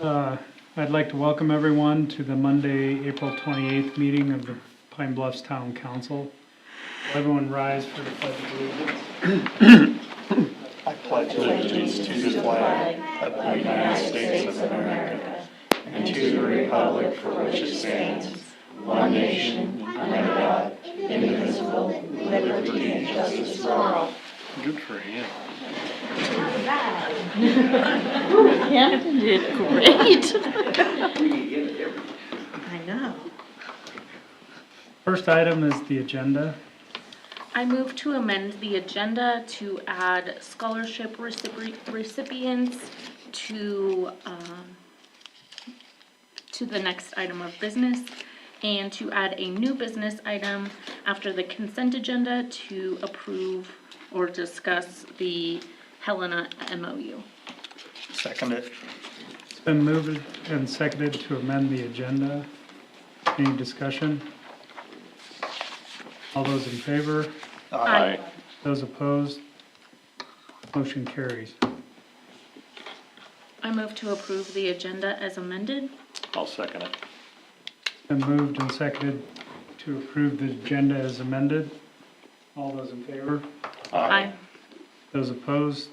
I'd like to welcome everyone to the Monday, April 28th meeting of the Pine Bluffs Town Council. Will everyone rise for the Pledge of Allegiance? I pledge allegiance to the flag of the United States of America and to the republic for which it stands, one nation, under God, indivisible, with liberty and justice for all. Good for him. Hampton did great. I know. First item is the agenda. I move to amend the agenda to add scholarship recipients to the next item of business, and to add a new business item after the consent agenda to approve or discuss the Helena MOU. Second it. It's been moved and seconded to amend the agenda. Any discussion? All those in favor? Aye. Those opposed? Motion carries. I move to approve the agenda as amended. I'll second it. It's been moved and seconded to approve the agenda as amended. All those in favor? Aye. Those opposed?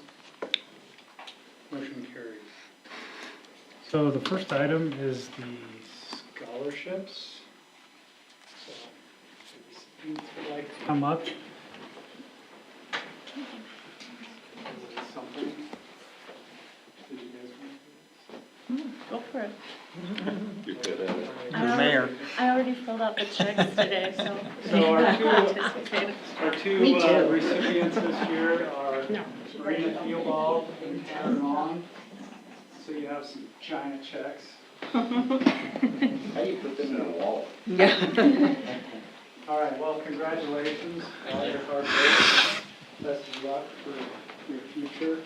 Motion carries. So the first item is the scholarships. So, if you would like to come up. Is it something? Did you guys want to? Go for it. You're good at it. The mayor. I already filled out the checks today, so. So our Participated. two Me too. recipients this year are Marina Theobald and Tanner Long. So you have some giant checks. How do you put them in a wall? All right, well, congratulations, all your hard work. Best of luck for your future.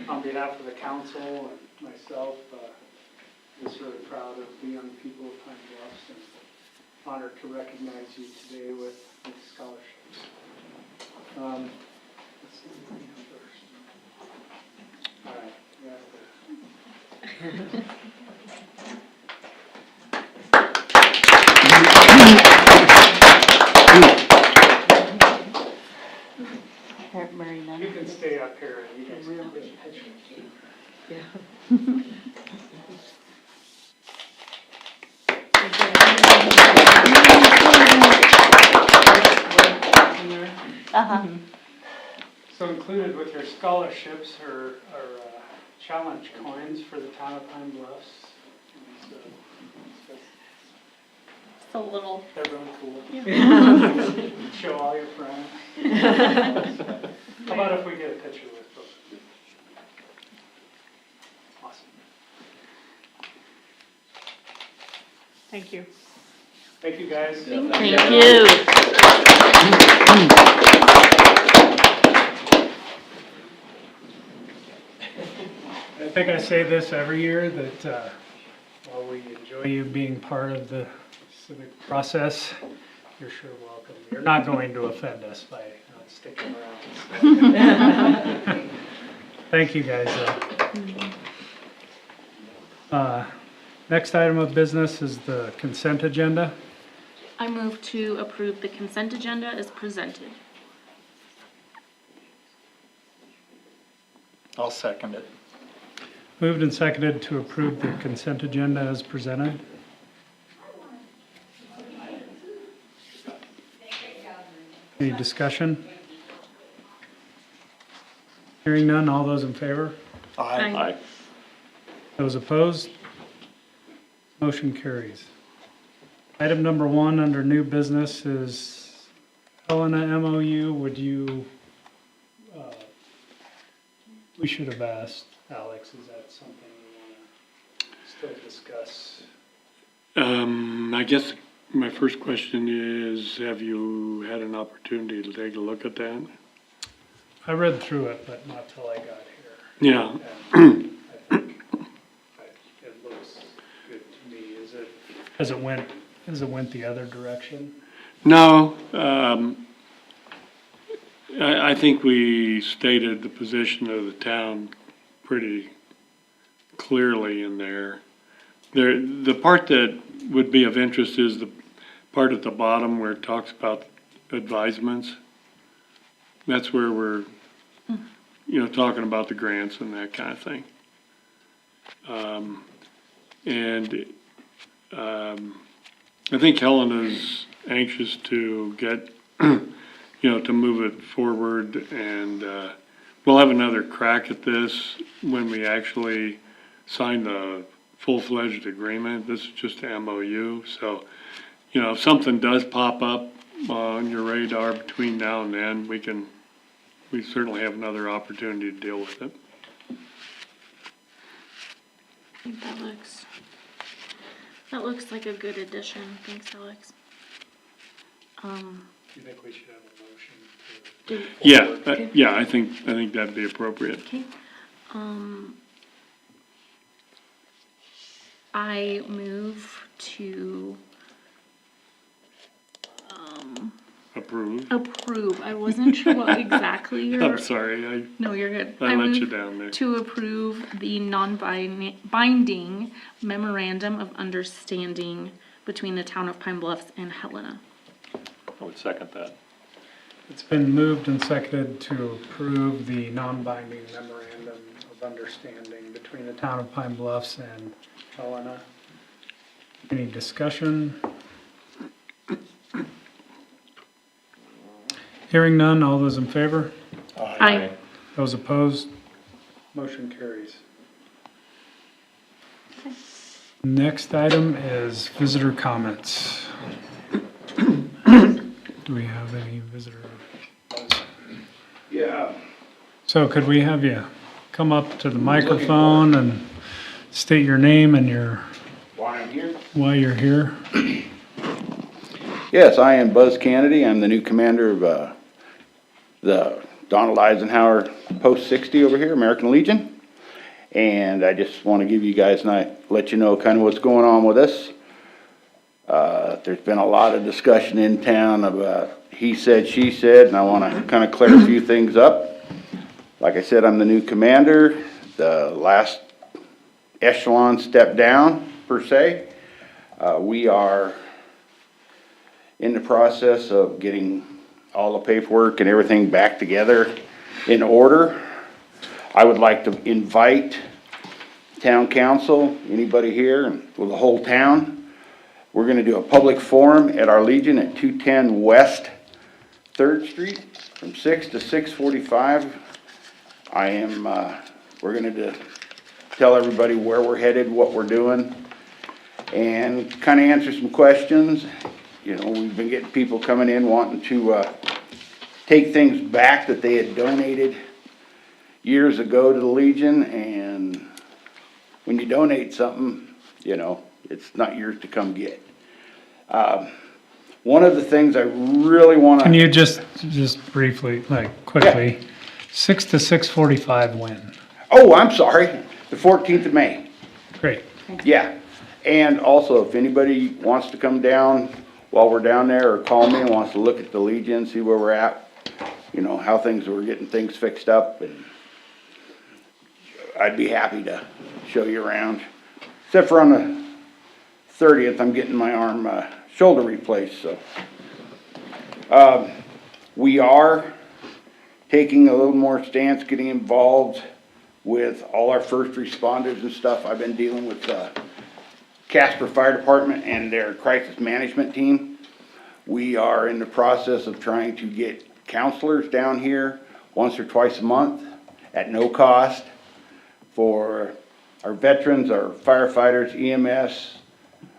On behalf of the council and myself, just really proud of the young people of Pine Bluffs and honored to recognize you today with scholarships. Let's see, what do we have first? All right, we have Marina. you can stay up here and you guys can get a picture too. Uh-huh. So included with your scholarships are challenge coins for the town of Pine Bluffs. And so It's a little. they're really cool. Show all your friends. How about if we get a picture with both of you? Awesome. Thank you. Thank you, guys. Thank you. I think I say this every year that while we enjoy you being part of the civic process, you're sure welcome. You're not going to offend us by not sticking around. Thank you, guys. Next item of business is the consent agenda. I move to approve the consent agenda as presented. I'll second it. Moved and seconded to approve the consent agenda as presented. Any discussion? Hearing none, all those in favor? Aye. Aye. Those opposed? Motion carries. Item number 1 under new business is Helena MOU. Would you, we should have asked Alex, is that something you want to still discuss? I guess my first question is, have you had an opportunity to take a look at that? I read through it, but not till I got here. Yeah. And I think it looks good to me. Has it went the other direction? No, I think we stated the position of the town pretty clearly in there. the part that would be of interest is the part at the bottom where it talks about advisements. That's where we're, talking about the grants and that kind of thing. I think Helena's anxious to get, to move it forward, and we'll have another crack at this when we actually sign the full-fledged agreement. This is just an MOU, so, if something does pop up on your radar between now and then, we certainly have another opportunity to deal with it. I think that looks like a good addition. Thanks, Alex. You think we should have a motion Do, Yeah, I think that'd be appropriate. okay. I move to, Approve. approve. I wasn't sure what exactly you're. I'm sorry, No, you're good. I let you move down there. to approve the non-binding memorandum of understanding between the town of Pine Bluffs and Helena. I would second that. It's been moved and seconded to approve the non-binding memorandum of understanding between the town of Pine Bluffs and Helena. Any discussion? Hearing none, all those in favor? Aye. Those opposed? Motion carries. Next item is visitor comments. Do we have any visitor? Yeah. So could we have you come up to the microphone and state your name and Why I'm here? why you're here? Yes, I am Buzz Kennedy. I'm the new commander of the Donald Eisenhower Post 60 over here, American Legion. And I just want to give you guys let you know kind of what's going on with us. There's been a lot of discussion in town about he said, she said, and I want to kind of clear a few things up. Like I said, I'm the new commander. The last echelon step down, per se. We are in the process of getting all the paperwork and everything back together in order. I would like to invite town council, anybody here, and well, the whole town. We're gonna do a public forum at our Legion at 210 West 3rd Street from 6 to 6:45. We're gonna tell everybody where we're headed, what we're doing, and kind of answer some questions. We've been getting people coming in wanting to take things back that they had donated years ago to the Legion, and when you donate something, it's not yours to come get. One of the things I really want to... Can you just briefly, quickly, 6 to 6:45 when? Oh, I'm sorry, the 14th of May. Great. Yeah, and also if anybody wants to come down while we're down there, or call me and wants to look at the Legion, see where we're at, how we're getting things fixed up, and I'd be happy to show you around. Except for on the 30th, I'm getting my arm, shoulder replaced, so. We are taking a little more stance, getting involved with all our first responders and stuff. I've been dealing with, Casper Fire Department and their crisis management team. We are in the process of trying to get counselors down here once or twice a month at no cost for our veterans, our firefighters, EMS,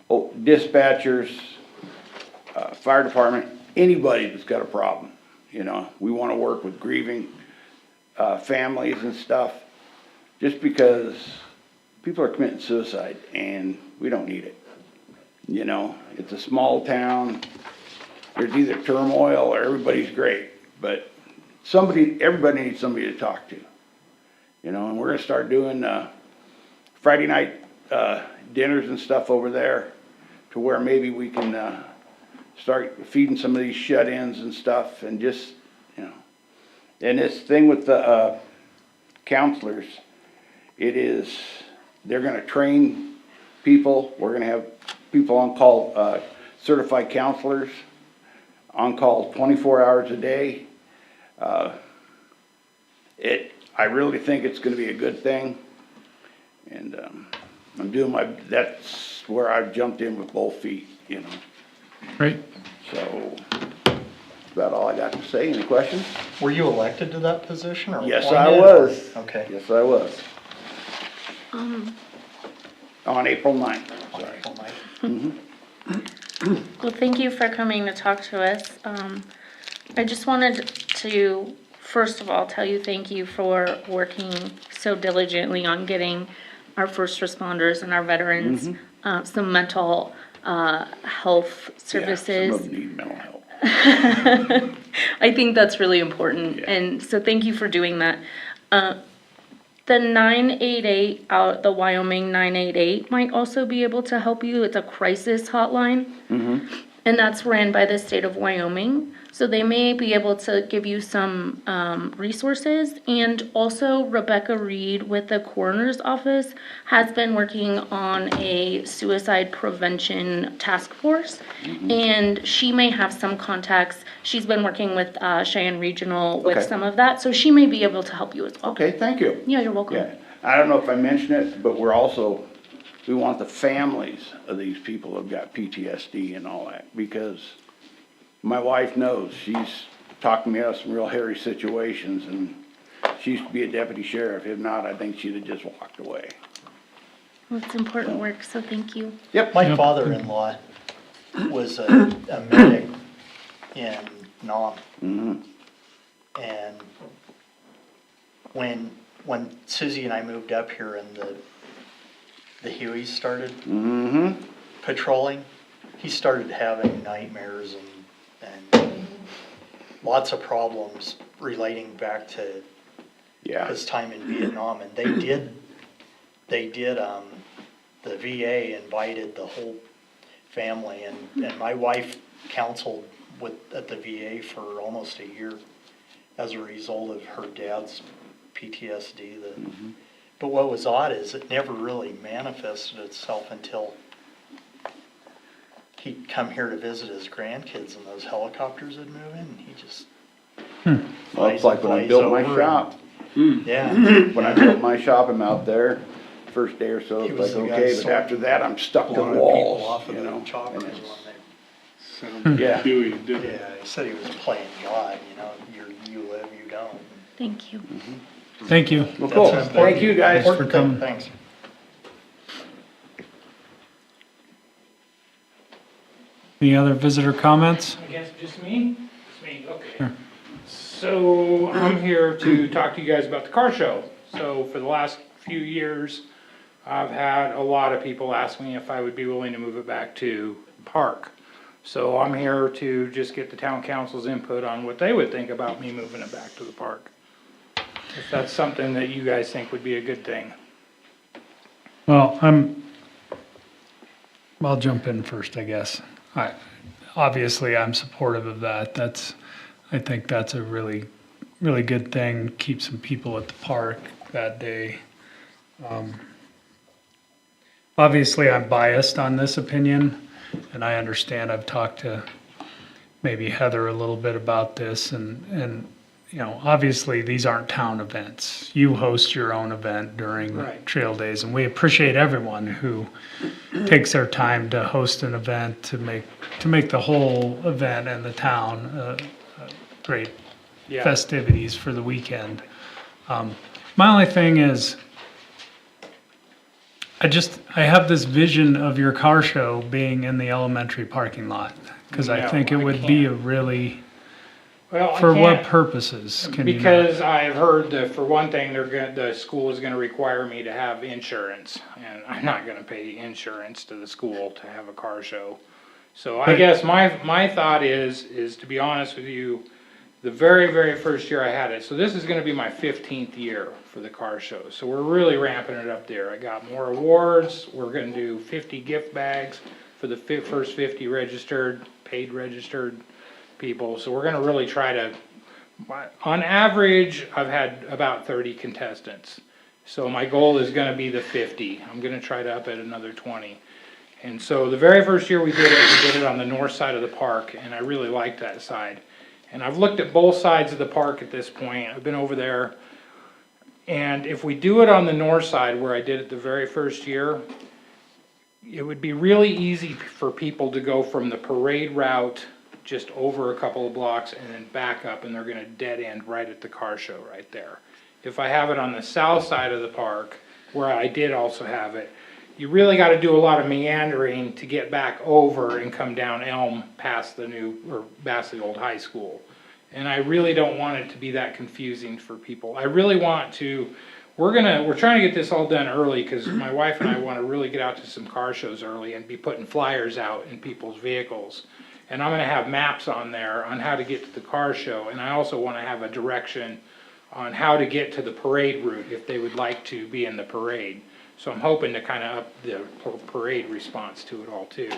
dispatchers, fire department, anybody that's got a problem. We want to work with grieving families and stuff, just because people are committing suicide and we don't need it. It's a small town. There's either turmoil or everybody's great, but everybody needs somebody to talk to. And we're gonna start doing Friday night dinners and stuff over there, to where maybe we can start feeding some of these shut-ins and stuff, and just, and this thing with the counselors, they're gonna train people. We're gonna have people on call, certified counselors, on call 24 hours a day. I really think it's gonna be a good thing. And, I'm doing that's where I've jumped in with both feet, you know, Great. so that's about all I got to say. Any questions? Were you elected to that position or? Yes, I appointed, was. or- Okay. Yes, I was. On April 9th, sorry. April 9th. Well, thank you for coming to talk to us. I just wanted to, first of all, tell you thank you for working so diligently on getting our first responders and our veterans some mental health Yeah, services. some of them need mental health. I think that's really important, Yeah. and so thank you for doing that. The 988 out, the Wyoming 988 might also be able to help you. It's a crisis hotline. And that's ran by the state of Wyoming. So they may be able to give you some resources. And also Rebecca Reed with the coroner's office has been working on a suicide prevention task force. And she may have some contacts. She's been working with Cheyenne Regional with Okay. some of that. So she may be able to help you as well. Okay, thank you. Yeah, you're welcome. Yeah, I don't know if I mentioned it, but we want the families of these people who've got PTSD and all that, because my wife knows, she's talked me out of some real hairy situations, and she used to be a deputy sheriff. If not, I think she'd have just walked away. Well, it's important work, so thank you. Yep. My father-in-law was a medic in Nam. And when Susie and I moved up here and the Hueys started patrolling, he started having nightmares and lots of problems relating back to Yeah, his time in Vietnam. And the VA invited the whole family, and my wife counseled at the VA for almost a year as a result of her dad's PTSD. But what was odd is it never really manifested itself until he'd come here to visit his grandkids and those helicopters would move in, and he just well, it's like when I built my shop. yeah. When I built my shop, I'm out there, first day or so, He it's was like, the guy okay, but sorting after that, I'm stuck A to lot of people walls, off of you the know? choppers and when it's- Sounds Yeah. Huey, didn't it? yeah, he said he was playing God, you live, you don't. Thank you. Thank you. Well, cool, That's an thank you, guys. important thing. coming. Thanks. Any other visitor comments? I guess just me? It's me, okay. So I'm here to talk to you guys about the car show. So for the last few years, I've had a lot of people ask me if I would be willing to move it back to the park. So I'm here to just get the town council's input on what they would think about me moving it back to the park. If that's something that you guys think would be a good thing. Well, I'll jump in first, I guess. Obviously, I'm supportive of that. I think that's a really, really good thing. Keep some people at the park that day. Obviously, I'm biased on this opinion, and I understand I've talked to maybe Heather a little bit about this, and you know, obviously, these aren't town events. You host your own event during Right. trail days, and we appreciate everyone who takes their time to host an event to make the whole event and the town great Yeah, festivities for the weekend. My only thing is, I have this vision of your car show being in the elementary parking lot, because I No, think it I would be can't. a really, well, I for what can't- purposes can you not? Because I've heard that for one thing, the school is gonna require me to have insurance, and I'm not gonna pay insurance to the school to have a car show. So I But- guess my thought is to be honest with you, the very, very first year I had it, so this is gonna be my 15th year for the car show, so we're really ramping it up there. I got more awards, we're gonna do 50 gift bags for the first 50 paid registered people, so we're gonna really try to, on average, I've had about 30 contestants. So my goal is gonna be the 50, I'm gonna try to up it another 20. And so the very first year we did it on the north side of the park, and I really liked that side. And I've looked at both sides of the park at this point. I've been over there. And if we do it on the north side where I did it the very first year, it would be really easy for people to go from the parade route just over a couple of blocks and then back up, and they're gonna dead end right at the car show right there. If I have it on the south side of the park, where I did also have it, you really gotta do a lot of meandering to get back over and come down Elm past the old high school. And I really don't want it to be that confusing for people. I really want to, we're trying to get this all done early, because my wife and I wanna really get out to some car shows early and be putting flyers out in people's vehicles. And I'm gonna have maps on there on how to get to the car show, and I also wanna have a direction on how to get to the parade route if they would like to be in the parade. So I'm hoping to kinda up the parade response to it all too.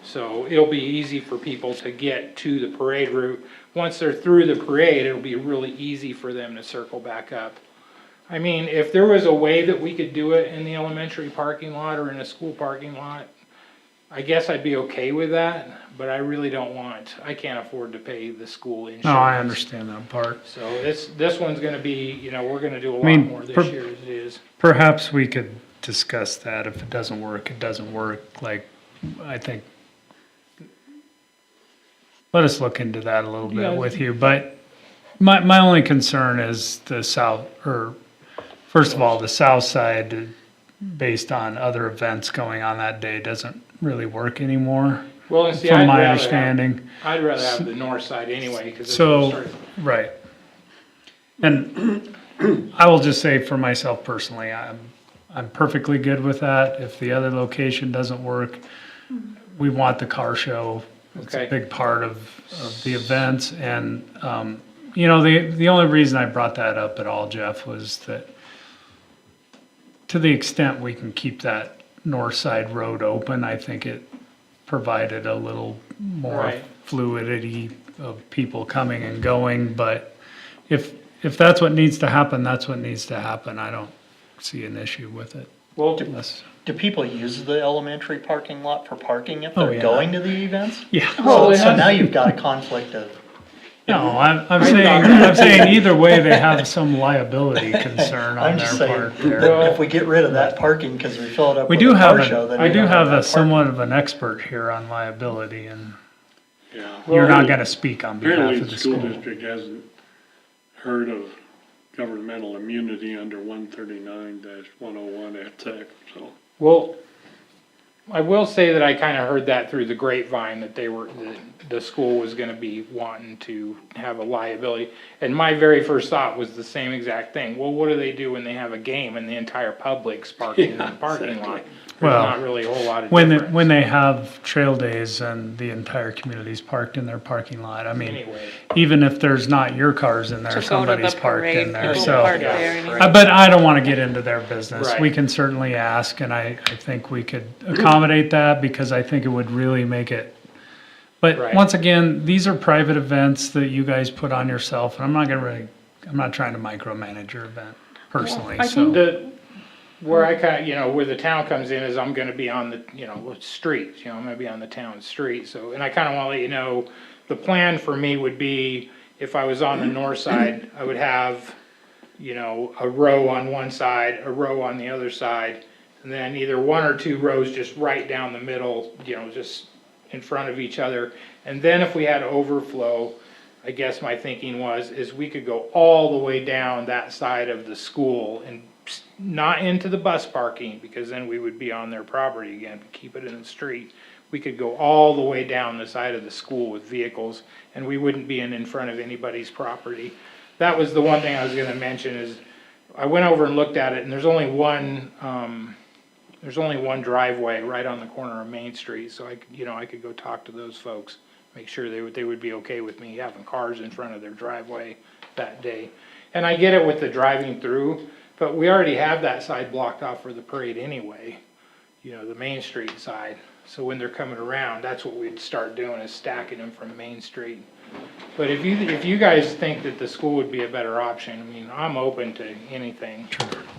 So it'll be easy for people to get to the parade route. Once they're through the parade, it'll be really easy for them to circle back up. I mean, if there was a way that we could do it in the elementary parking lot or in a school parking lot, I guess I'd be okay with that, but I really don't I can't afford to pay the school insurance. No, I understand that part. So this one's gonna be, we're gonna do a lot mean, more this year as it is. Perhaps we could discuss that. If it doesn't work, it doesn't work. Like, I think, let us look into that a little bit with you. But my only concern is the first of all, the south side, based on other events going on that day, doesn't really work anymore, Well, and see, from my understanding. I'd rather have the north side anyway, because it's So, right. And I will just say for myself personally, I'm perfectly good with that. If the other location doesn't work, we want the car show. It's a Okay. big part of the events. And, the only reason I brought that up at all, Jeff, was that to the extent we can keep that north side road open, I think it provided a little more Right. fluidity of people coming and going. But if that's what needs to happen, that's what needs to happen. I don't see an issue with it. Well, Unless, Do people use the elementary parking lot for parking if Oh, they're yeah. going to the events? yeah. So now you've got a conflict of, No, I'm saying either way, they have some liability concern on I'm their just saying, part there. if we get rid of that parking because we fill it up We with do a have, car show, then I you do don't have that a somewhat of an expert here on liability, and Yeah. you're not gonna speak on behalf Apparently of the the school school. district hasn't heard of governmental immunity under 139-101 at TEC, so. well, I will say that I kinda heard that through the grapevine, that the school was gonna be wanting to have a liability. And my very first thought was the same exact thing. Well, what do they do when they have a game and the entire public's parking in the parking lot? There's Well, not really a whole lot of When difference. they have trail days and the entire community's parked in their parking lot, I mean, Anyway, even if there's not your cars in there, To go to somebody's the parked in parade, there, people so. park there anyway. But I don't wanna get into their business. We Right. can certainly ask, and I think we could accommodate that, because I think it would really make it. But Right. once again, these are private events that you guys put on yourself, and I'm not trying to micromanage your event personally, I so. think where I kinda, where the town comes in is I'm gonna be on the, street, I'm gonna be on the town street, so, and I kinda wanna let you know, the plan for me would be, if I was on the north side, I would have, a row on one side, a row on the other side, and then either one or two rows just right down the middle, just in front of each other. And then if we had overflow, I guess my thinking is we could go all the way down that side of the school and not into the bus parking, because then we would be on their property again, keep it in the street. We could go all the way down the side of the school with vehicles, and we wouldn't be in front of anybody's property. That was the one thing I was gonna mention is, I went over and looked at it, and there's only one driveway right on the corner of Main Street, so I could go talk to those folks, make sure they would be okay with me having cars in front of their driveway that day. And I get it with the driving through, but we already have that side blocked off for the parade anyway, the Main Street side. So when they're coming around, that's what we'd start doing, is stacking them from Main Street. But if you guys think that the school would be a better option, I'm open to anything.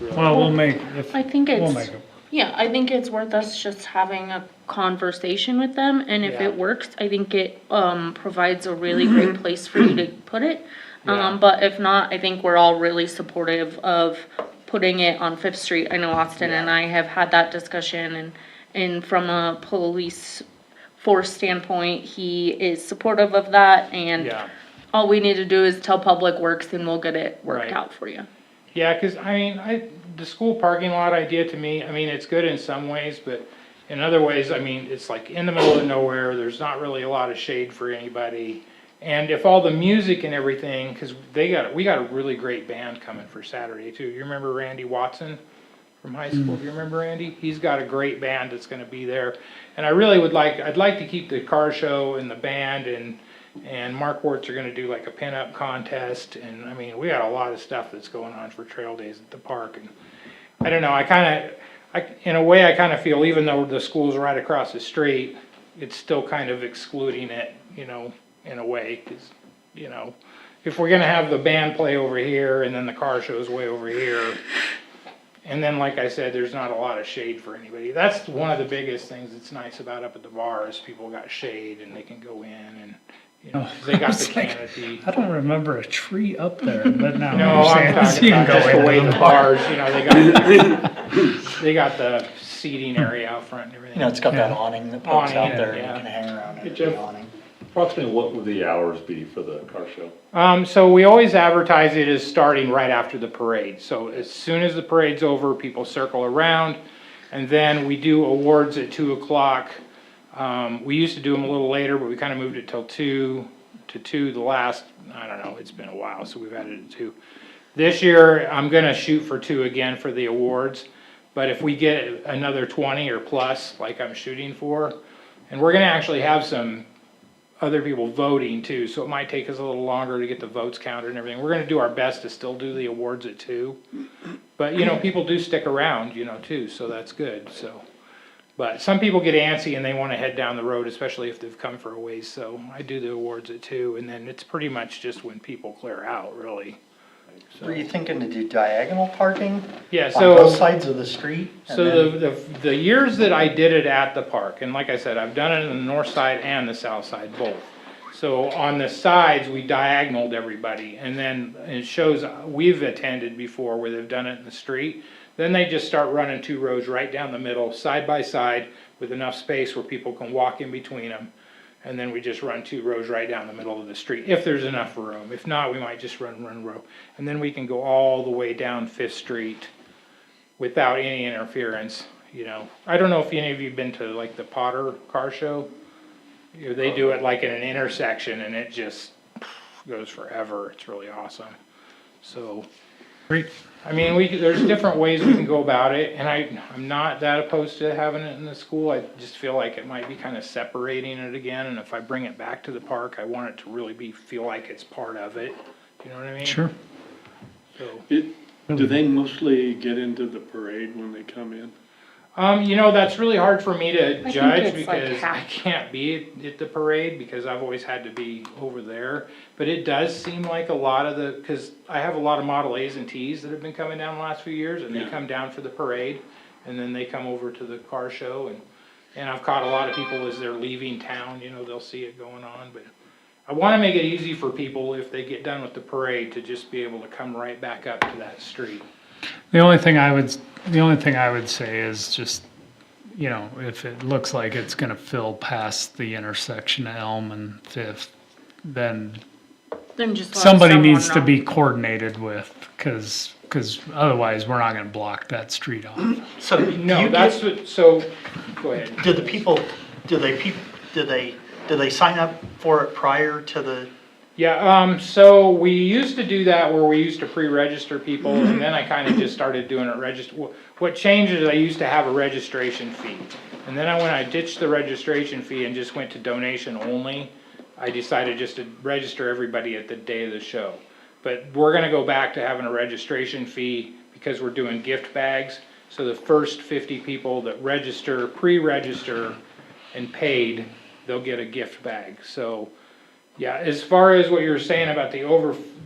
really. Well, we'll make, I think we'll it's, make it. Yeah, I think it's worth us just having a conversation with them, and if Yeah. it works, I think it, provides a really great place for you to put it. Yeah. But if not, I think we're all really supportive of putting it on Fifth Street. I know Austin and Yeah. I have had that discussion, and from a police force standpoint, he is supportive of that, and Yeah. all we need to do is tell Public Works and we'll get it worked Right. out for you. Yeah, cause I mean, the school parking lot idea to me, I mean, it's good in some ways, but in other ways, I mean, it's like in the middle of nowhere, there's not really a lot of shade for anybody. And if all the music and everything, cause we got a really great band coming for Saturday too. You remember Randy Watson from high school? Do you remember Randy? He's got a great band that's gonna be there. And I'd like to keep the car show and the band, and Mark Wertz are gonna do like a pinup contest, and I mean, we got a lot of stuff that's going on for trail days at the park, and I don't know, in a way, I kinda feel even though the school's right across the street, it's still kind of excluding it, you know, in a way, 'cause, you know, if we're gonna have the band play over here, and then the car show's way over here, and then, like I said, there's not a lot of shade for anybody. That's one of the biggest things that's nice about up at the bar, is people got shade and they can go in and, you know, 'cause they got the It's like, canopy. I don't remember a tree up there, but now No, you're I'm saying talking you can about just go the way in. the bars, you know, they got the seating area out front and everything. You know, it's got that awning that pokes Awning, out there, and yeah. you can hang around Hey, it, Jeff. the awning. Approximately what would the hours be for the car show? So we always advertise it as starting right after the parade. So as soon as the parade's over, people circle around, and then we do awards at 2:00. We used to do them a little later, but we kind of moved it till 2 to 2 the last, I don't know, it's been a while, so we've added it to 2. This year, I'm gonna shoot for 2 again for the awards, but if we get another 20 or plus, like I'm shooting for, and we're gonna actually have some other people voting too, so it might take us a little longer to get the votes counted and everything. We're gonna do our best to still do the awards at 2. But, you know, people do stick around, you know, too, so that's good, so. But some people get antsy and they wanna head down the road, especially if they've come for a ways, so I do the awards at 2, and then it's pretty much just when people clear out, really. Were you thinking to do diagonal parking Yeah, on so. both sides of the street? and So then- the years that I did it at the park, and like I said, I've done it on the north side and the south side both. So on the sides, we diagonaled everybody, and then it shows we've attended before where they've done it in the street. Then they just start running 2 rows right down the middle, side by side, with enough space where people can walk in between them. And then we just run 2 rows right down the middle of the street, if there's enough room. If not, we might just run row. And then we can go all the way down Fifth Street without any interference, you know. I don't know if any of you have been to like the Potter car show. You know, they do it like in an intersection and it just goes forever. It's really awesome. So, Great. I mean, there's different ways we can go about it, and I'm not that opposed to having it in the school. I just feel like it might be kind of separating it again, and if I bring it back to the park, I want it to really feel like it's part of it. You know what I mean? Sure. So, Do they mostly get into the parade when they come in? you know, that's really hard for me to think judge it's like because I half. can't be at the parade because I've always had to be over there. But it does seem like a lot of because I have a lot of Model A's and T's that have been coming down the last few years, and they Yeah. come down for the parade, and then they come over to the car show, and I've caught a lot of people as they're leaving town, you know, they'll see it going on, but I wanna make it easy for people if they get done with the parade to just be able to come right back up to that street. The only thing I would say is just, you know, if it looks like it's gonna fill past the intersection of Elm and Fifth, then Then just let somebody someone needs to know. be coordinated with, cause otherwise we're not gonna block that street off. So do No, you that's get, what, so, go ahead. do the people, do they sign up for it prior to the, Yeah, so we used to do that where we used to pre-register people, and then I kinda just started doing it what changed is I used to have a registration fee. And then when I ditched the registration fee and just went to donation only, I decided just to register everybody at the day of the show. But we're gonna go back to having a registration fee because we're doing gift bags. So the first 50 people that pre-register and paid, they'll get a gift bag, so. Yeah, as far as what you were saying about the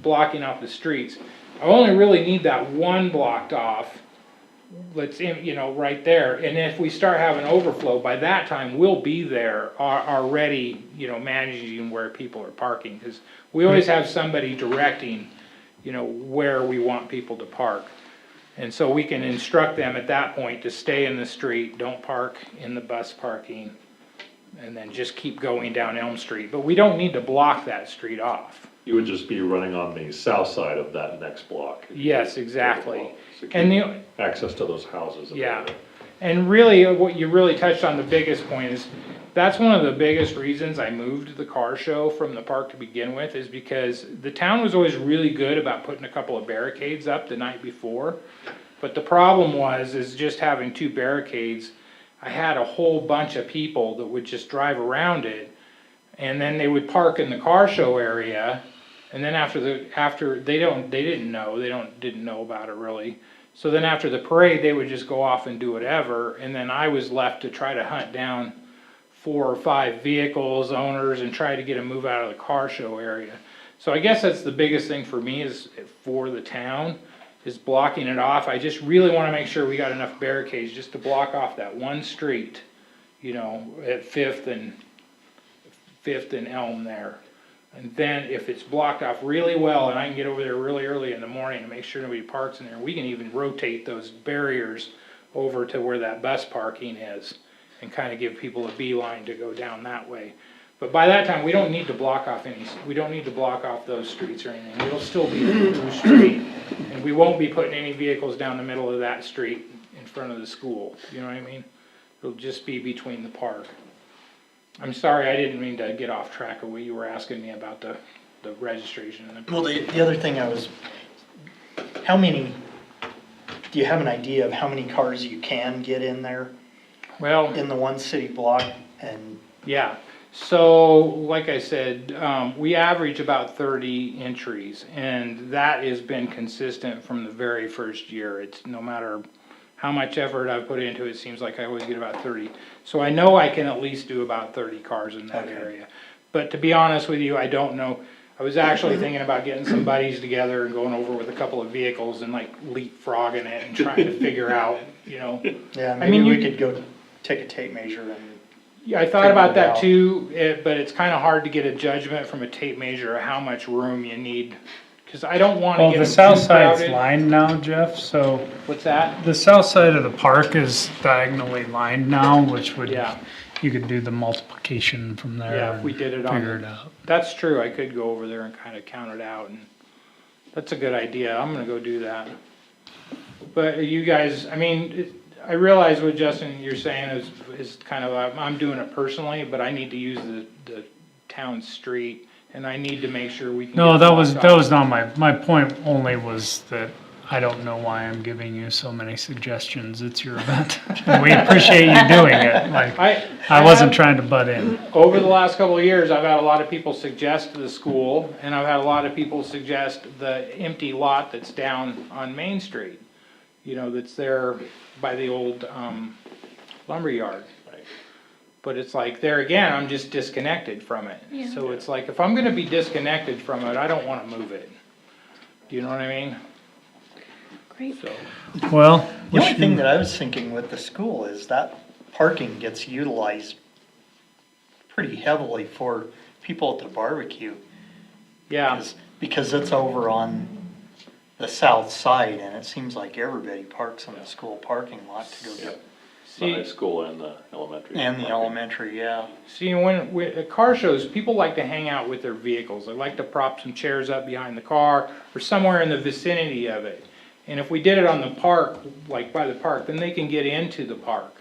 blocking off the streets, I only really need that one blocked off right there. And if we start having overflow, by that time, we'll be there already, managing where people are parking. Because we always have somebody directing, where we want people to park. And so we can instruct them at that point to stay in the street, don't park in the bus parking, and then just keep going down Elm Street. But we don't need to block that street off. You would just be running on the south side of that next block. Yes, exactly. So keep And access to those houses. yeah, and really, what you really touched on, the biggest point is, that's one of the biggest reasons I moved the car show from the park to begin with, is because the town was always really good about putting a couple of barricades up the night before. But the problem is just having 2 barricades, I had a whole bunch of people that would just drive around it, and then they would park in the car show area, and then they didn't know about it really. So then after the parade, they would just go off and do whatever, and then I was left to try to hunt down 4 or 5 vehicles, owners, and try to get them move out of the car show area. So I guess that's the biggest thing for me, is for the town, is blocking it off. I just really wanna make sure we got enough barricades just to block off that one street, at Fifth and Elm there. And then if it's blocked off really well, and I can get over there really early in the morning and make sure nobody parks in there, we can even rotate those barriers over to where that bus parking is, and kind of give people a beeline to go down that way. But by that time, we don't need to block off those streets or anything. It'll still be a through street, and we won't be putting any vehicles down the middle of that street in front of the school, you know what I mean? It'll just be between the park. I'm sorry, I didn't mean to get off track of what you were asking me about the registration. Well, the other thing do you have an idea of how many cars you can get in there Well, in the one city block? And yeah, so like I said, we average about 30 entries, and that has been consistent from the very first year. It's no matter how much effort I've put into it, it seems like I always get about 30. So I know I can at least do about 30 cars in that area. But to be honest with you, I don't know. I was actually thinking about getting some buddies together and going over with a couple of vehicles and like leapfrogging it and trying to figure out, yeah, I maybe mean, we could go take a tape measure and. Yeah, I thought about that too, but it's kind of hard to get a judgment from a tape measure of how much room you need, because I don't want to Well, get the them south too side's crowded. lined now, Jeff, so What's that? the south side of the park is diagonally lined now, which would, Yeah. you could do the multiplication from there. Yeah, if we did it Figure on, it out. that's true, I could go over there and kind of count it out, and that's a good idea, I'm gonna go do that. But you guys, I mean, I realize what Justin, you're saying is kind of, I'm doing it personally, but I need to use the town street, and I need to make sure we can. No, get that blocked was off. not my point only was that I don't know why I'm giving you so many suggestions. It's your event. We appreciate you doing it. Like, I wasn't trying to butt in. Over the last couple of years, I've had a lot of people suggest the school, and I've had a lot of people suggest the empty lot that's down on Main Street. That's there by the old lumberyard. But it's like, there again, I'm just disconnected from it. Yeah. So it's like, if I'm gonna be disconnected from it, I don't wanna move it. Do you know what I mean? Great. So, Well, The only thing that I was thinking with the school is that parking gets utilized pretty heavily for people at the barbecue. yeah, Because it's over on the south side, and it seems like everybody parks in the school parking lot to go get. The high see, school and the elementary. And the elementary, yeah. when at car shows, people like to hang out with their vehicles. They like to prop some chairs up behind the car or somewhere in the vicinity of it. And if we did it on the park, like by the park, then they can get into the park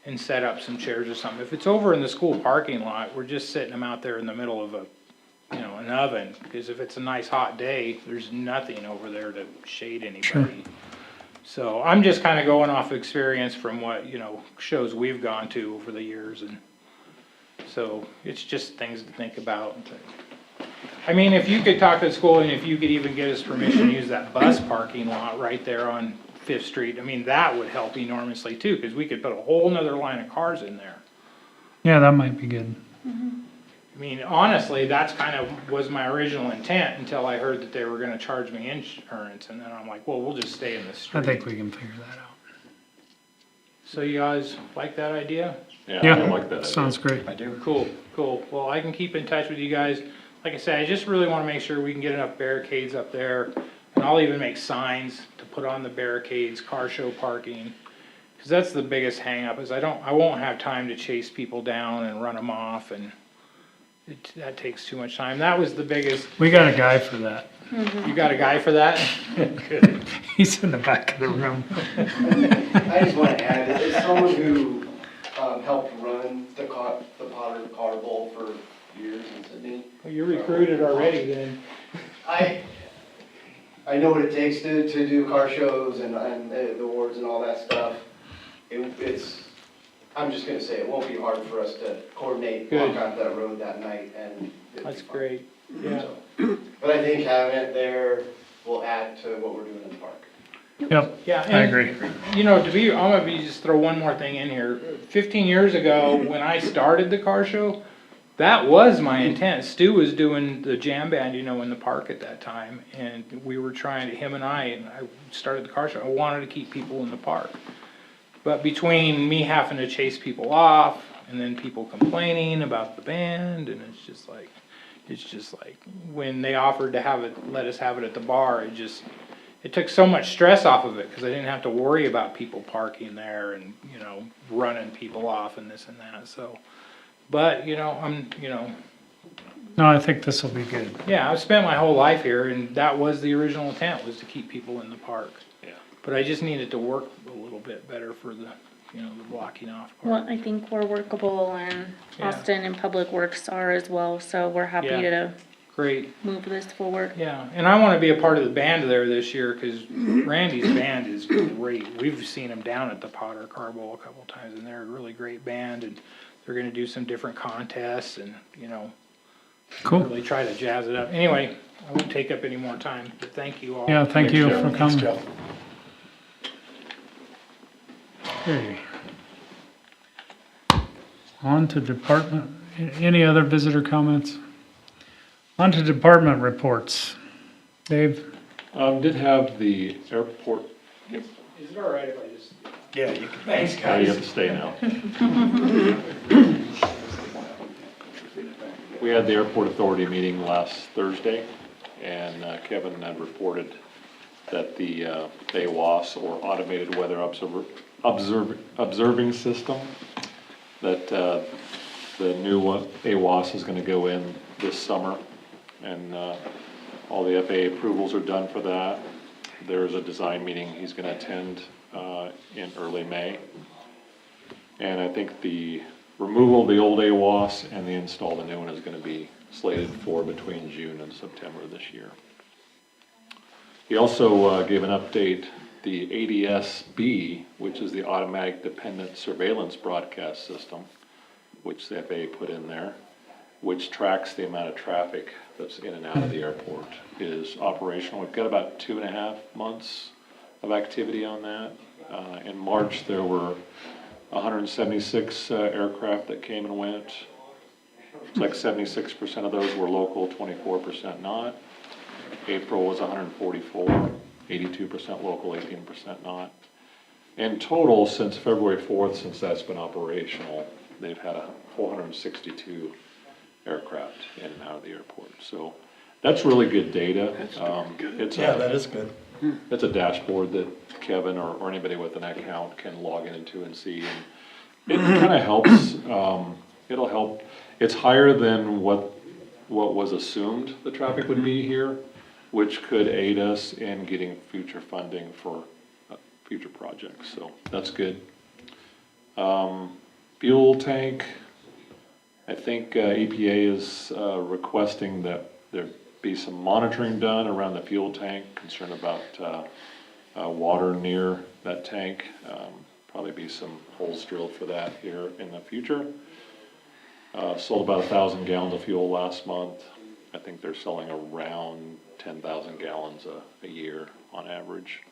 and set up some chairs or something. If it's over in the school parking lot, we're just sitting them out there in the middle of an oven. Because if it's a nice hot day, there's nothing over there to shade anybody. Sure. So I'm just kind of going off experience from what, shows we've gone to over the years, and so it's just things to think about. I mean, if you could talk to the school and if you could even get us permission to use that bus parking lot right there on Fifth Street, I mean, that would help enormously too, because we could put a whole nother line of cars in there. yeah, that might be good. I mean, honestly, that's kind of was my original intent until I heard that they were gonna charge me insurance, and then I'm like, well, we'll just stay in the street. I think we can figure that out. So you guys like that idea? Yeah, I like that idea. Sounds great. Cool, cool. Well, I can keep in touch with you guys. Like I said, I just really wanna make sure we can get enough barricades up there. And I'll even make signs to put on the barricades, car show parking. Cause that's the biggest hangup is I won't have time to chase people down and run them off and that takes too much time. That was the biggest, We got a guy for that. you got a guy for that? Good. He's in the back of the room. I just want to add, as someone who helped run the Potter Car Bowl for years in Sydney, Well, you're recruited already then. I know what it takes to do car shows and the awards and all that stuff. I'm just gonna say, it won't be hard for us to coordinate, Good. walk out that road that night, and it'll be That's fun. great, yeah. So, but I think having it there will add to what we're doing in the park. Yep, Yeah, I and, agree. you know, I'm gonna just throw one more thing in here. 15 years ago, when I started the car show, that was my intent. Stu was doing the jam band, you know, in the park at that time, and we were trying to, and I started the car show. I wanted to keep people in the park. But between me having to chase people off, and then people complaining about the band, and it's just like, when they offered to let us have it at the bar, it took so much stress off of it, because I didn't have to worry about people parking there and, you know, running people off and this and that, so. But, you know, No, I think this will be good. yeah, I've spent my whole life here, and that was the original intent, was to keep people in the park. Yeah. But I just needed to work a little bit better for the, you know, the blocking off part. Well, I think we're workable and Yeah. Austin and Public Works are as well, so we're happy Yeah. to Great, move this forward. yeah, and I wanna be a part of the band there this year, cause Randy's band is great. We've seen them down at the Potter Car Bowl a couple times, and they're a really great band, and they're gonna do some different contests and, you know, Cool. really try to jazz it up. Anyway, I won't take up any more time, but thank you all. Yeah, thank you Jeff. for Thanks, coming. Jeff. Okay. On to department, any other visitor comments? On to department reports. Dave? Did have the airport, Is it all right if I just? Yeah, you can. Thanks, oh, you have to stay now. We had the airport authority meeting last Thursday, and Kevin had reported that the AWAS, or Automated Weather Observing System, that the new AWAS is gonna go in this summer, and all the FAA approvals are done for that. There's a design meeting he's gonna attend in early May. And I think the removal of the old AWAS and the install of the new one is gonna be slated for between June and September this year. He also gave an update, the ADS-B, which is the Automatic Dependent Surveillance Broadcast System, which the FAA put in there, which tracks the amount of traffic that's in and out of the airport, is operational. We've got about 2.5 months of activity on that. In March, there were 176 aircraft that came and went. It's like 76% of those were local, 24% not. April was 144, 82% local, 18% not. In total, since February 4th, since that's been operational, they've had 462 aircraft in and out of the airport. So that's really good data. Yeah, that is good. It's a dashboard that Kevin or anybody with an account can log into and see. And it kind of helps, it'll help. It's higher than what was assumed the traffic would be here, which could aid us in getting future funding for future projects. So that's good. Fuel tank, I think EPA is requesting that there be some monitoring done around the fuel tank, concerned about water near that tank. Probably be some holes drilled for that here in the future. Sold about 1,000 gallons of fuel last month. I think they're selling around 10,000 gallons a year on average.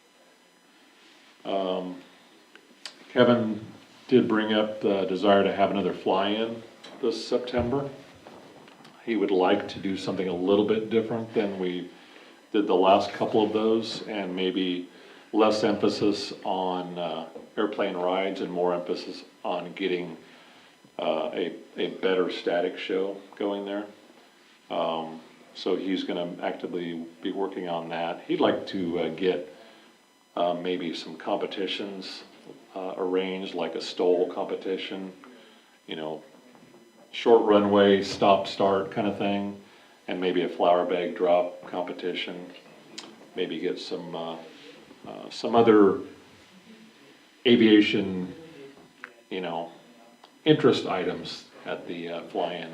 Kevin did bring up the desire to have another fly-in this September. He would like to do something a little bit different than we did the last couple of those, and maybe less emphasis on airplane rides and more emphasis on getting a better static show going there. So he's gonna actively be working on that. He'd like to get maybe some competitions arranged, like a stole competition, you know, short runway, stop, start kind of thing, and maybe a flower bag drop competition. Maybe get some other aviation, you know, interest items at the fly-in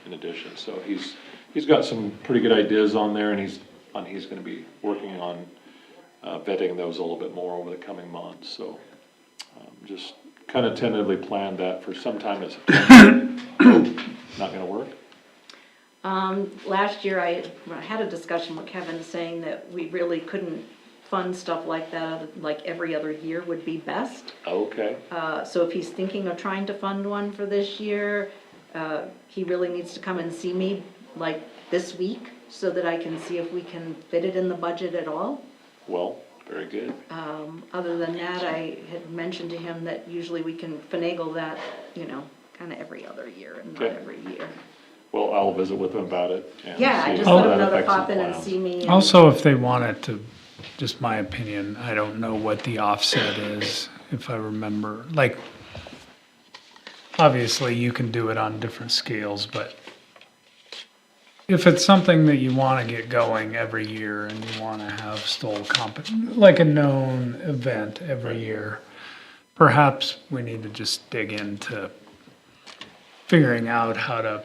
in addition. So he's got some pretty good ideas on there, and he's gonna be working on vetting those a little bit more over the coming months. So just kind of tentatively planned that for sometime in September. Not gonna work? Last year I had a discussion with Kevin saying that we really couldn't fund stuff like that, like every other year would be best. Okay, So if he's thinking of trying to fund one for this year, he really needs to come and see me like this week so that I can see if we can fit it in the budget at all. well, very good. Other than that, I had mentioned to him that usually we can finagle that, you know, kind of every other year and not Okay. every year. Well, I'll visit with him about it. And Yeah, see just how let him that know to affects his pop in and plans. see me. and- Also, if they wanted to, just my opinion, I don't know what the offset is, if I remember. Like, obviously, you can do it on different scales, but if it's something that you want to get going every year and you want to have like a known event every year, perhaps we need to just dig into figuring out how to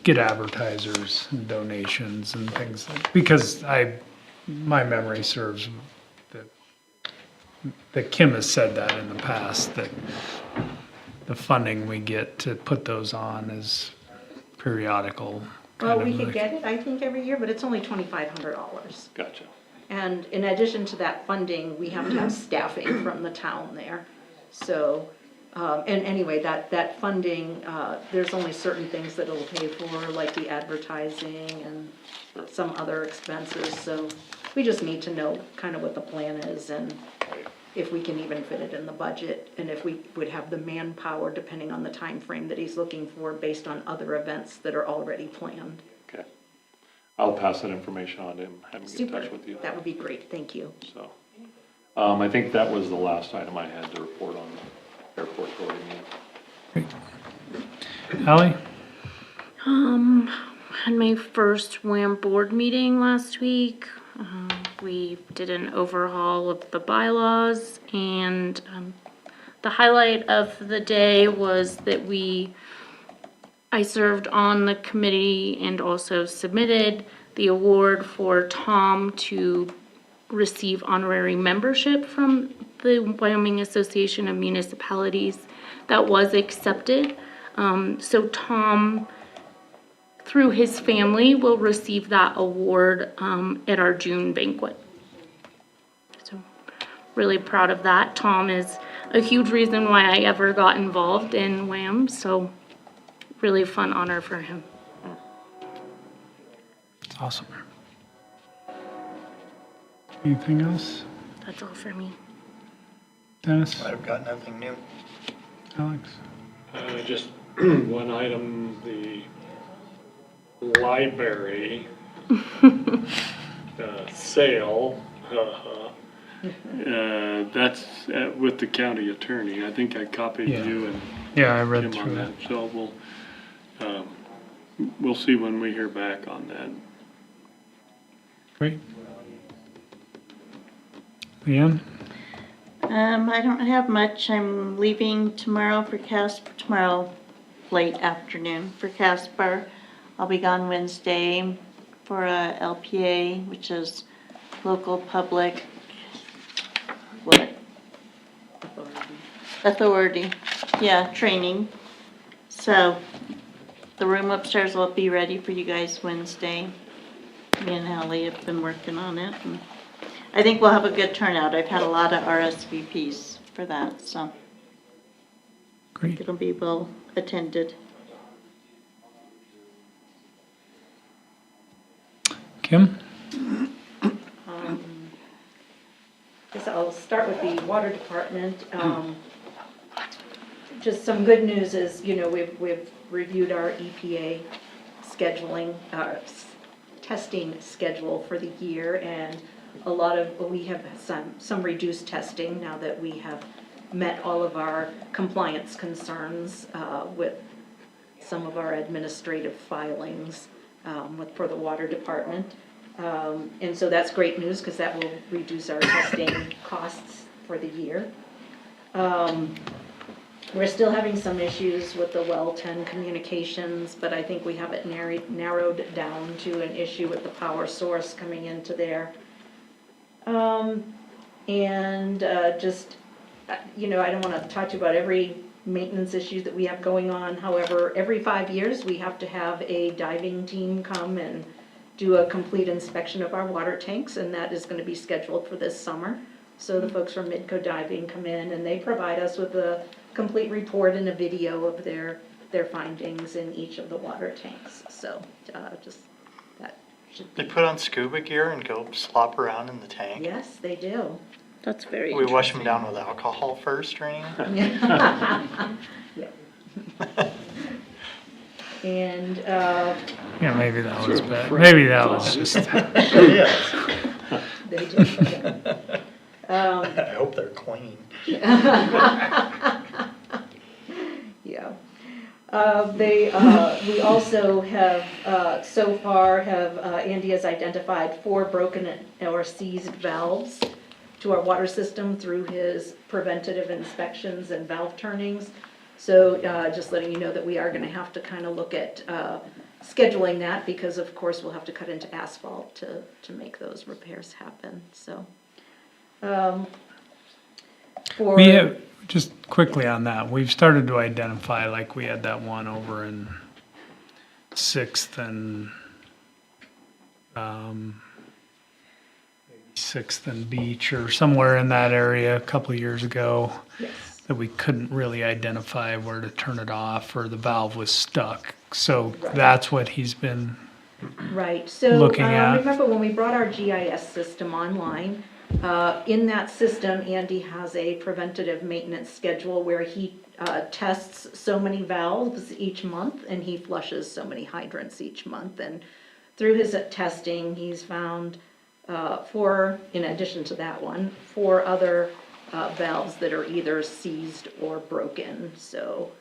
get advertisers and donations and things because my memory serves that Kim has said that in the past, that the funding we get to put those on is periodical. Well, kind we of could like- get it, I think, every year, but it's only $2,500. Gotcha. And in addition to that funding, we have to have staffing from the town there. So, and anyway, that funding, there's only certain things that it'll pay for, like the advertising and some other expenses. So we just need to know kind of what the plan is and if we can even fit it in the budget, and if we would have the manpower depending on the time frame that he's looking for based on other events that are already planned. Okay. I'll pass that information on to him, have him get in Super, touch with you. that would be great, thank you. So, I think that was the last item I had to report on the airport authority meeting. Ally? Had my first WAM board meeting last week. We did an overhaul of the bylaws, and the highlight of the day was that I served on the committee and also submitted the award for Tom to receive honorary membership from the Wyoming Association of Municipalities. That was accepted. So Tom, through his family, will receive that award at our June banquet. So really proud of that. Tom is a huge reason why I ever got involved in WAM, so really fun honor for him. Awesome. Anything else? That's all for me. Dennis? I've got nothing new. Alex? Just one item, the library sale, that's with the county attorney. I think I copied Yeah. you and Yeah, I read Jim on through that, it. so we'll see when we hear back on that. Great. Leanne? I don't have much. I'm leaving tomorrow late afternoon for Casper. I'll be gone Wednesday for a LPA, which is local public, Authority, yeah, training. So the room upstairs will be ready for you guys Wednesday. Me and Hallie have been working on it, and I think we'll have a good turnout. I've had a lot of RSVPs for that, so Great. it'll be well attended. Kim? guess I'll start with the water department. Just some good news is, we've reviewed our EPA scheduling, testing schedule for the year, and we have some reduced testing now that we have met all of our compliance concerns with some of our administrative filings for the water department. And so that's great news, because that will reduce our testing costs for the year. We're still having some issues with the well 10 communications, but I think we have it narrowed down to an issue with the power source coming into there. Just, I don't want to talk to you about every maintenance issue that we have going on. However, every 5 years, we have to have a diving team come and do a complete inspection of our water tanks, and that is going to be scheduled for this summer. So the folks from Midco Diving come in, and they provide us with a complete report and a video of their findings in each of the water tanks. So just that should They put on scuba gear and go slop around in the tank? Yes, they do. That's very We wash them down with alcohol first or anything? Yeah. And, Yeah, maybe that was bad. Maybe that was just, they do. I hope they're clean. Yeah. We also have, so far Andy has identified 4 broken or seized valves to our water system through his preventative inspections and valve turnings. So just letting you know that we are gonna have to kind of look at scheduling that, because of course we'll have to cut into asphalt to make those repairs happen, so. we have, just quickly on that, we've started to identify, like we had that one over in 6th and, 6th and Beach or somewhere in that area a couple of years ago. Yes. That we couldn't really identify where to turn it off, or the valve was stuck. So Right. that's what he's been, Right, so Looking at- remember when we brought our GIS system online, in that system, Andy has a preventative maintenance schedule where he tests so many valves each month, and he flushes so many hydrants each month. And through his testing, he's found in addition to that one, 4 other valves that are either seized or broken. So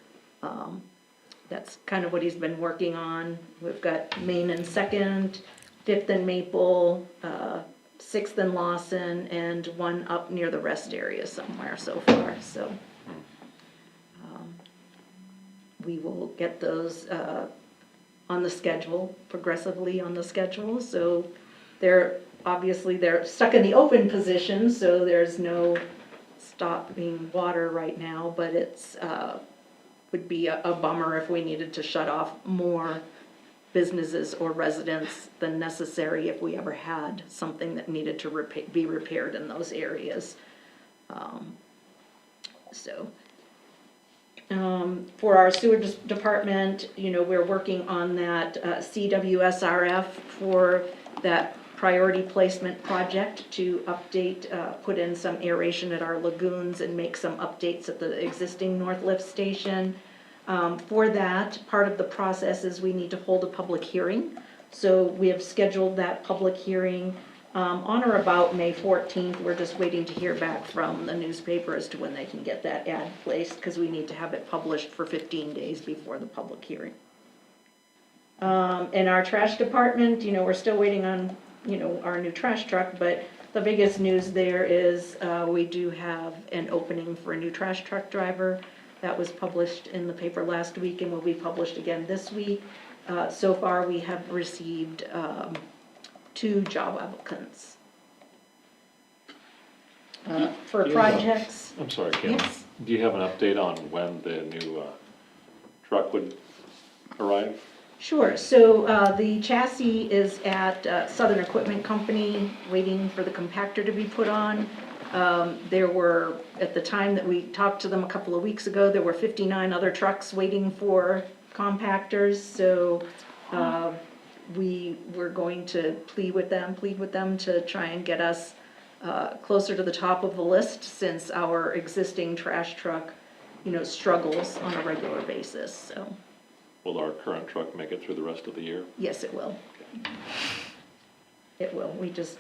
that's kind of what he's been working on. We've got Main and 2nd, 5th and Maple, 6th and Lawson, and one up near the rest area somewhere so far. So we will get those on the schedule, progressively on the schedule. So they're stuck in the open position, so there's no stopping water right now, but it's would be a bummer if we needed to shut off more businesses or residents than necessary if we ever had something that needed to be repaired in those areas. For our sewer department, we're working on that CWSRF for that priority placement project to update, put in some aeration at our lagoons and make some updates at the existing North Lift station. For that, part of the process is we need to hold a public hearing. So we have scheduled that public hearing on or about May 14th. We're just waiting to hear back from the newspaper as to when they can get that ad placed, because we need to have it published for 15 days before the public hearing. In our trash department, we're still waiting on, our new trash truck, but the biggest news there is we do have an opening for a new trash truck driver. That was published in the paper last week and will be published again this week. So far, we have received 2 job applicants. For projects, I'm sorry, Kim. yes. Do you have an update on when the new truck would arrive? Sure, so the chassis is at Southern Equipment Company, waiting for the compactor to be put on. There were, at the time that we talked to them a couple of weeks ago, there were 59 other trucks waiting for compactors, so we were going to plead with them to try and get us closer to the top of the list since our existing trash truck, struggles on a regular basis, so, Will our current truck make it through the rest of the year? yes, it will. It will. We just,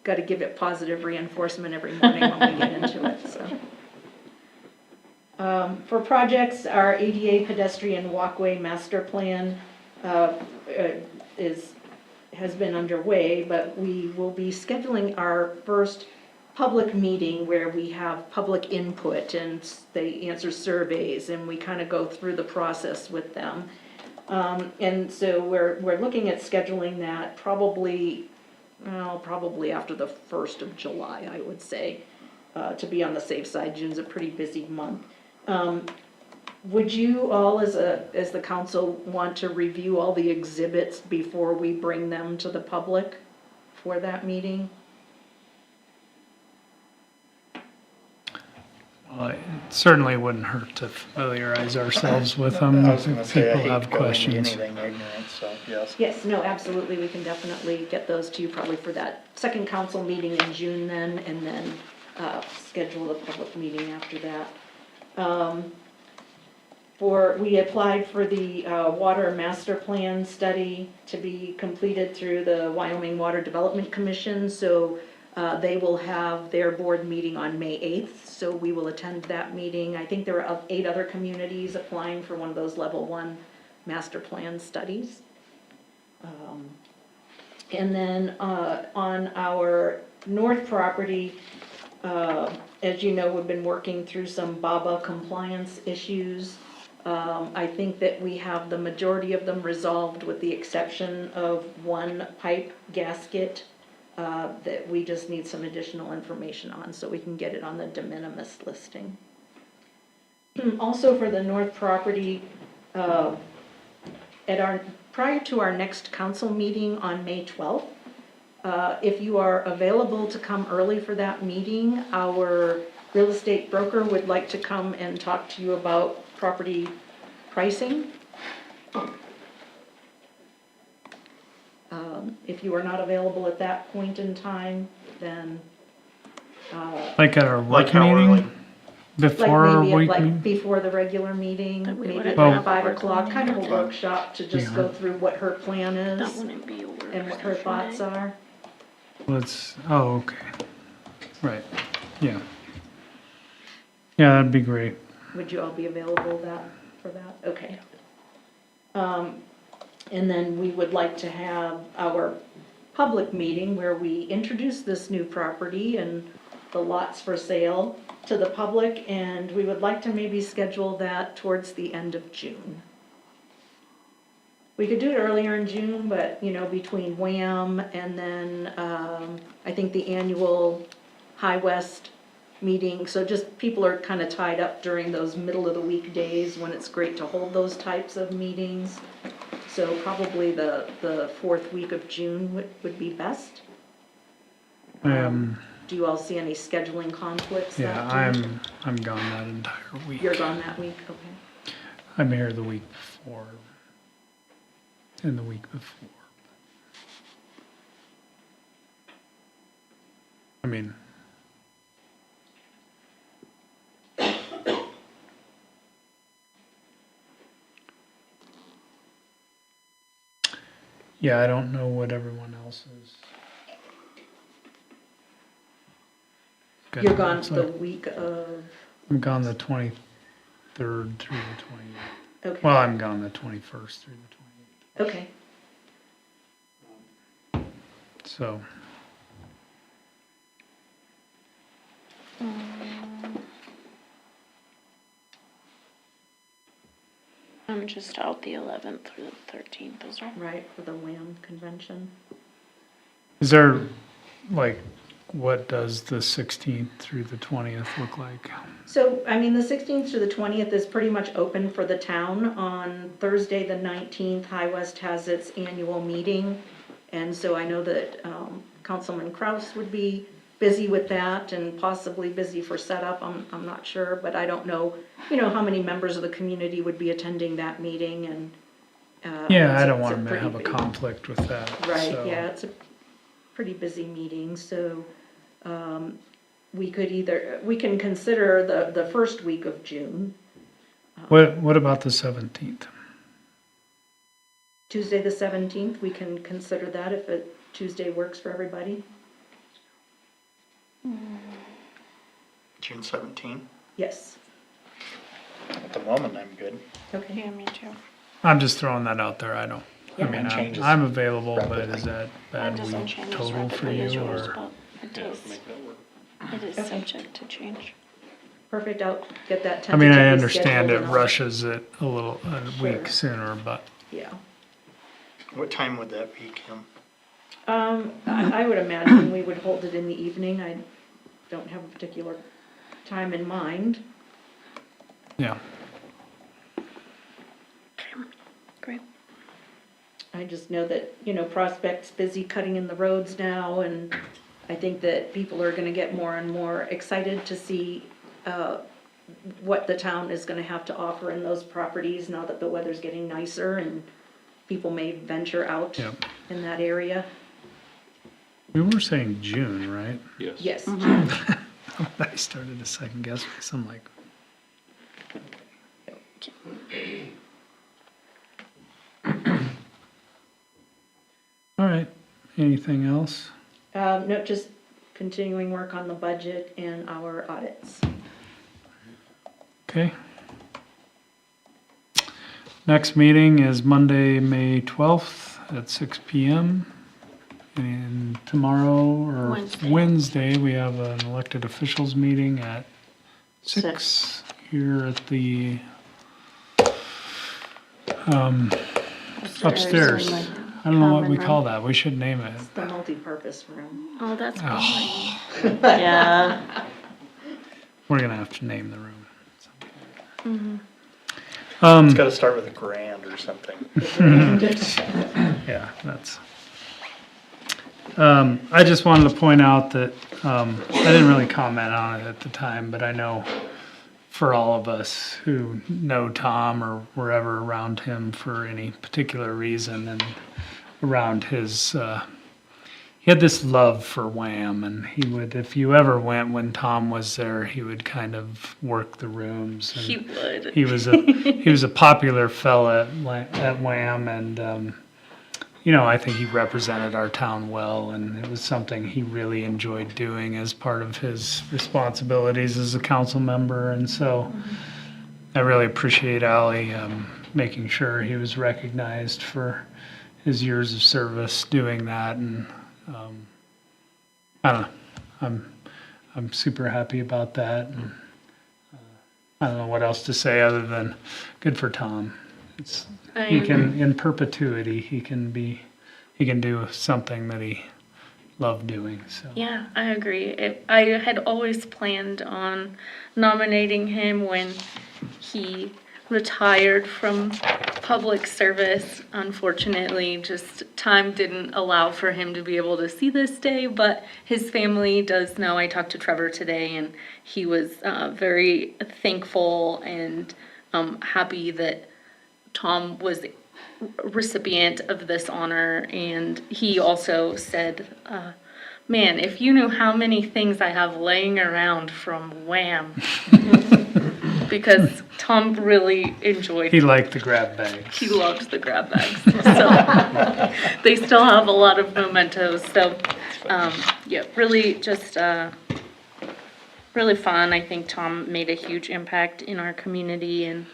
gotta give it positive reinforcement every morning when we get into it, so. For projects, our ADA pedestrian walkway master plan, has been underway, but we will be scheduling our first public meeting where we have public input and they answer surveys and we kind of go through the process with them. And so we're looking at scheduling that probably after the 1st of July, I would say, to be on the safe side. June's a pretty busy month. Would you all, as the council, want to review all the exhibits before we bring them to the public for that meeting? Well, it certainly wouldn't hurt to familiarize ourselves with them I was gonna if say, I people hate have going into questions. anything ignorant, so, yes. Yes, no, absolutely, we can definitely get those to you probably for that second council meeting in June then, and then, schedule a public meeting after that. We applied for the, water master plan study to be completed through the Wyoming Water Development Commission, so, they will have their board meeting on May 8th, so we will attend that meeting. I think there are 8 other communities applying for one of those level 1 master plan studies. And then on our north property, as you know, we've been working through some BABA compliance issues. I think that we have the majority of them resolved with the exception of one pipe gasket that we just need some additional information on so we can get it on the de minimis listing. Also for the north property, prior to our next council meeting on May 12th, if you are available to come early for that meeting, our real estate broker would like to come and talk to you about property pricing. If you are not available at that point in time, then, Like at our Like work how early? meeting? Before our maybe week like meeting? before the regular meeting, That we maybe would at have 5 our o'clock, kind of a meeting. workshop to just go through what her plan That is wouldn't be a work and what her session, thoughts eh? are. Okay. Right, yeah. Yeah, that'd be great. Would you all be available for that? Okay. And then we would like to have our public meeting where we introduce this new property and the lots for sale to the public, and we would like to maybe schedule that towards the end of June. We could do it earlier in June, but, between WHAM and then, I think the annual High West meeting, so just people are kind of tied up during those middle of the week days when it's great to hold those types of meetings. So probably the 4th week of June would be best. Do you all see any scheduling conflicts Yeah, that week? I'm gone that entire week. You're gone that week, okay. I'm here the week before. And the week before. I mean. Yeah, I don't know what everyone else is. You're gone Looks the like week of, I'm gone the 23rd through the 28th. okay, Well, I'm gone the 21st through the 28th. okay. So, I'm just out the 11th through the 13th as well. Right, for the WHAM convention. is there, like, what does the 16th through the 20th look like? So, I mean, the 16th through the 20th is pretty much open for the town. On Thursday, the 19th, High West has its annual meeting. And so I know that Councilman Kraus would be busy with that and possibly busy for setup. I'm not sure, but I don't know, how many members of the community would be attending that meeting and. Yeah, I it's don't a want to pretty have a big- conflict with that. Right, so- yeah, it's pretty busy meeting, so, we can consider the first week of June, What about the 17th? Tuesday the 17th, we can consider that if Tuesday works for everybody. June 17th. Yes, At the moment, I'm good. okay. Yeah, me too. I'm just throwing that out there. I mean, It changes I'm available, but rapidly. is that Mine bad doesn't week change as total for rapidly as you yours, or? but it is subject to change. Perfect, I'll get that I mean, I tentatively understand scheduled it and I'll- rushes it a week Sure. sooner, but Yeah. What time would that be, Kim? I would imagine we would hold it in the evening. I don't have a particular time in mind. yeah. Great. I just know that, Prospect's busy cutting in the roads now, and I think that people are gonna get more and more excited to see, what the town is gonna have to offer in those properties now that the weather's getting nicer and people may venture out Yep. in that area. We were saying June, right? Yes, I started to second guess because I'm like, all right, anything else? no, just continuing work on the budget and our audits. Okay. Next meeting is Monday, May 12th at 6 PM. And tomorrow or Wednesday, we have an elected officials meeting at 6 here at the upstairs. in the I don't know what we common call that. We should name it. It's the multi-purpose room. Oh, that's Oh. fine. Yeah, We're gonna have to name the room. It's gotta start with a grand or something. Yeah, that's. I just wanted to point out that, I didn't really comment on it at the time, but I know for all of us who know Tom or were ever around him for any particular reason and around his, he had this love for Wham, and he would, if you ever went when Tom was there, he would kind of work the rooms. And He would. he was a popular fella at Wham, and I think he represented our town well, and it was something he really enjoyed doing as part of his responsibilities as a council member. And so, I really appreciate Ally making sure he was recognized for his years of service doing that. And I don't know, I'm super happy about that. And, I don't know what else to say other than good for Tom. He can, in perpetuity, he can do something that he loved doing, so. Yeah, I agree. I had always planned on nominating him when he retired from public service. Unfortunately, just time didn't allow for him to be able to see this day, but his family does know. I talked to Trevor today, and he was very thankful and happy that Tom was recipient of this honor. And he also said, man, if you knew how many things I have laying around from Wham. Because Tom really enjoyed. He liked the grab bags. He loved the grab bags. So they still have a lot of mementos. So yeah, really just really fun. I think Tom made a huge impact in our community, and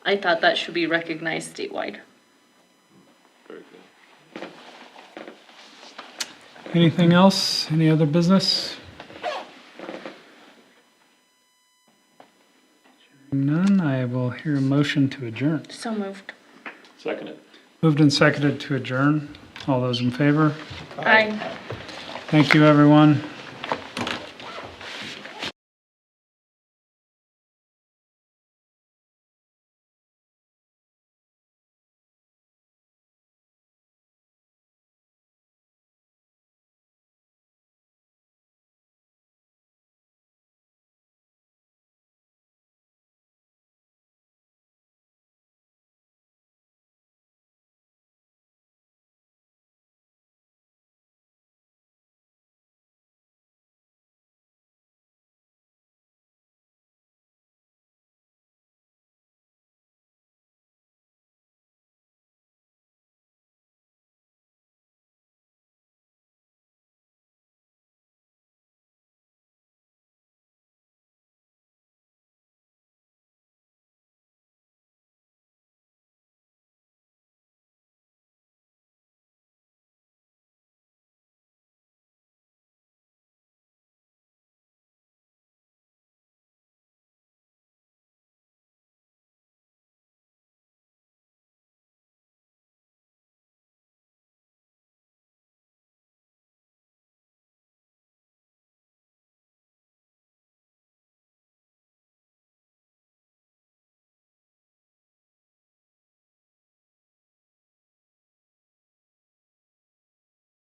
I thought that should be recognized statewide. Anything else? Any other business? Hearing none, I will hear a motion to adjourn. So moved. Moved and seconded to adjourn. All those in favor? Aye. Thank you, everyone.